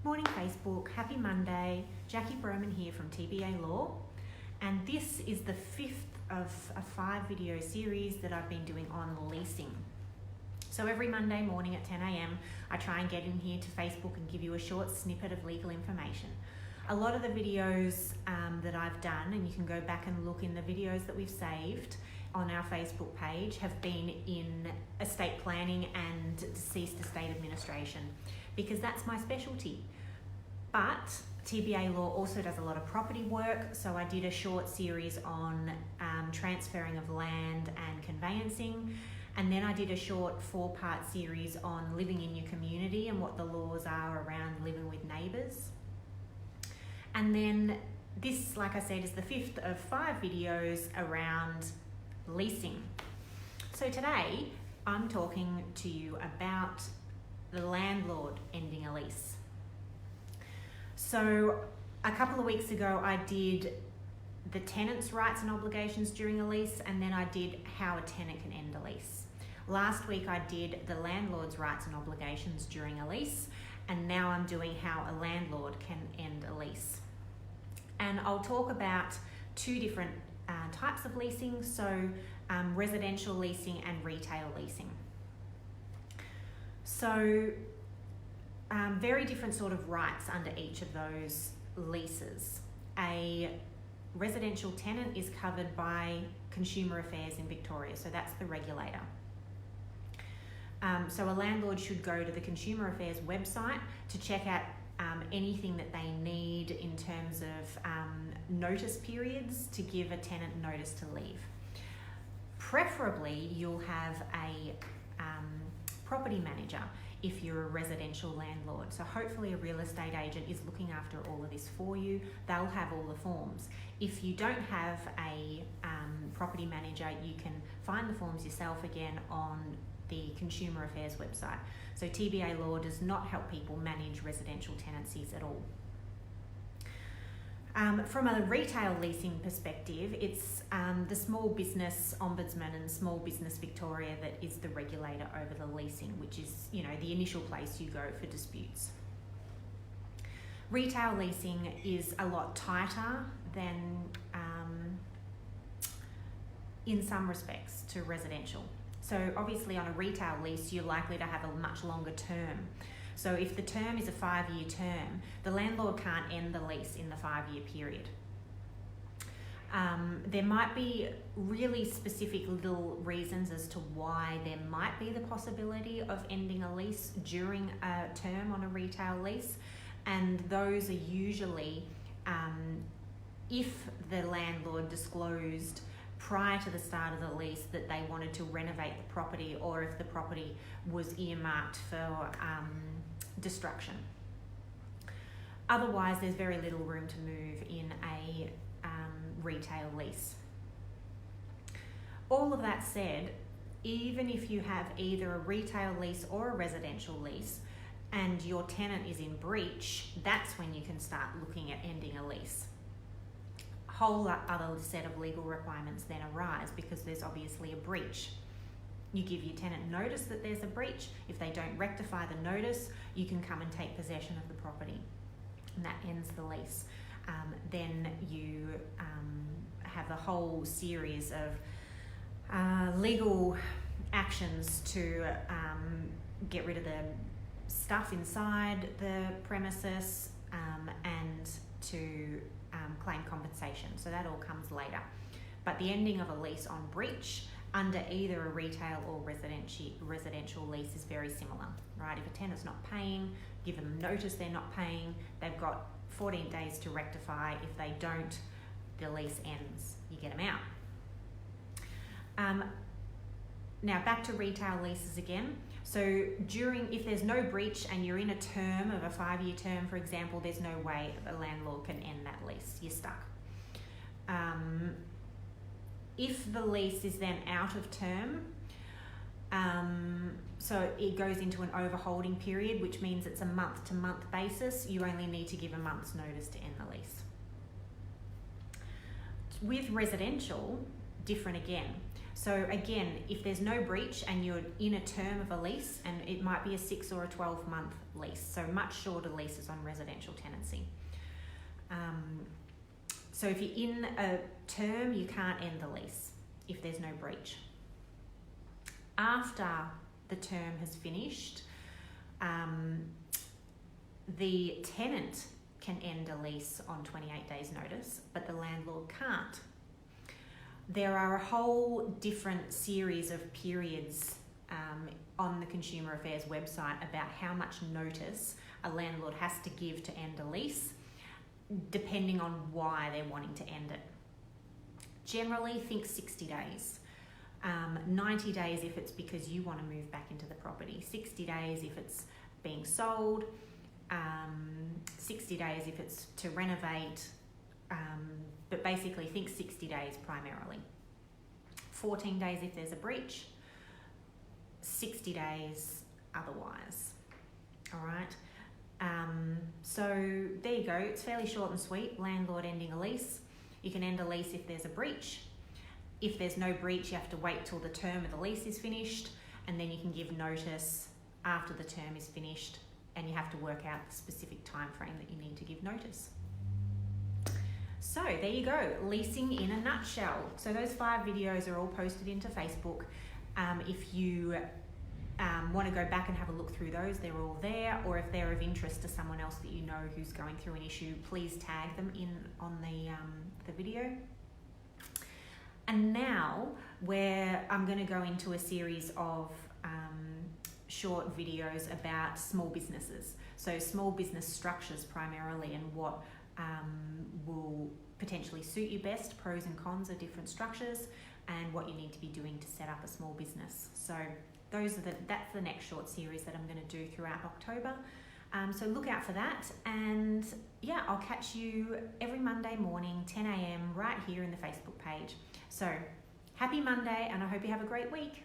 Morning Facebook, happy Monday. Jackie Broman here from TBA Law, and this is the fifth of a 5-video series that I've been doing on leasing. So every Monday morning at 10 a.m. I try and get in here to Facebook and give you a short snippet of legal information. A lot of the videos that I've done, and you can go back and look in the videos that we've saved on our Facebook page, have been in estate planning and deceased estate administration, because that's my specialty. But TBA Law also does a lot of property work, so I did a short series on transferring of land and conveyancing, and then I did a short 4-part series on living in your community and what the laws are around living with neighbours. And then this, like I said, is the 5th of 5 videos around leasing. So today I'm talking to you about the landlord ending a lease. So a couple of weeks ago I did the tenant's rights and obligations during a lease, and then I did how a tenant can end a lease. Last week I did the landlord's rights and obligations during a lease, and now I'm doing how a landlord can end a lease. And I'll talk about 2 different types of leasing, so residential leasing and retail leasing. So very different sort of rights under each of those leases. A residential tenant is covered by Consumer Affairs in Victoria, so that's the regulator. So a landlord should go to the Consumer Affairs website to check out anything that they need in terms of notice periods to give a tenant notice to leave. Preferably, you'll have a property manager if you're a residential landlord. So hopefully a real estate agent is looking after all of this for you. They'll have all the forms. If you don't have a property manager, you can find the forms yourself again on the Consumer Affairs website. So TBA Law does not help people manage residential tenancies at all. From a retail leasing perspective, it's the Small Business Ombudsman and Small Business Victoria that is the regulator over the leasing, which is, the initial place you go for disputes. Retail leasing is a lot tighter than, in some respects, to residential. So obviously on a retail lease, you're likely to have a much longer term. So if the term is a 5-year term, the landlord can't end the lease in the 5-year period. There might be really specific little reasons as to why there might be the possibility of ending a lease during a term on a retail lease, and those are usually if the landlord disclosed prior to the start of the lease that they wanted to renovate the property, or if the property was earmarked for destruction. Otherwise, there's very little room to move in a retail lease. All of that said, even if you have either a retail lease or a residential lease and your tenant is in breach, that's when you can start looking at ending a lease. Whole other set of legal requirements then arise because there's obviously a breach. You give your tenant notice that there's a breach. If they don't rectify the notice, you can come and take possession of the property, and that ends the lease. Then you have a whole series of legal actions to get rid of the stuff inside the premises and to claim compensation. So that all comes later. But the ending of a lease on breach under either a retail or residential lease is very similar, right? If a tenant's not paying, give them notice they're not paying. They've got 14 days to rectify. If they don't, the lease ends. You get them out. Now back to retail leases again. So if there's no breach and you're in a term of a 5-year term, for example, there's no way a landlord can end that lease. You're stuck. If the lease is then out of term, so it goes into an overholding period, which means it's a month-to-month basis. You only need to give a month's notice to end the lease. With residential, different again. So again, if there's no breach and you're in a term of a lease, and it might be a 6 or a 12-month lease, so much shorter leases on residential tenancy. So if you're in a term, you can't end the lease if there's no breach. After the term has finished, the tenant can end a lease on 28 days notice, but the landlord can't. There are a whole different series of periods on the Consumer Affairs website about how much notice a landlord has to give to end a lease, depending on why they're wanting to end it. Generally, think 60 days. 90 days if it's because you want to move back into the property. 60 days if it's being sold. 60 days if it's to renovate. But basically think 60 days primarily. 14 days if there's a breach. 60 days otherwise. All right. So there you go. It's fairly short and sweet. Landlord ending a lease. You can end a lease if there's a breach. If there's no breach, you have to wait till the term of the lease is finished, and then you can give notice after the term is finished, and you have to work out the specific time frame that you need to give notice. So there you go, leasing in a nutshell. So those 5 videos are all posted into Facebook. If you want to go back and have a look through those, they're all there, or if they're of interest to someone else that you know who's going through an issue, please tag them in on the video. And now I'm going to go into a series of short videos about small businesses. So small business structures primarily, and what will potentially suit you best, pros and cons of different structures, and what you need to be doing to set up a small business. So that's the next short series that I'm going to do throughout October. So look out for that, and yeah, I'll catch you every Monday morning, 10 a.m. right here in the Facebook page. So happy Monday, and I hope you have a great week.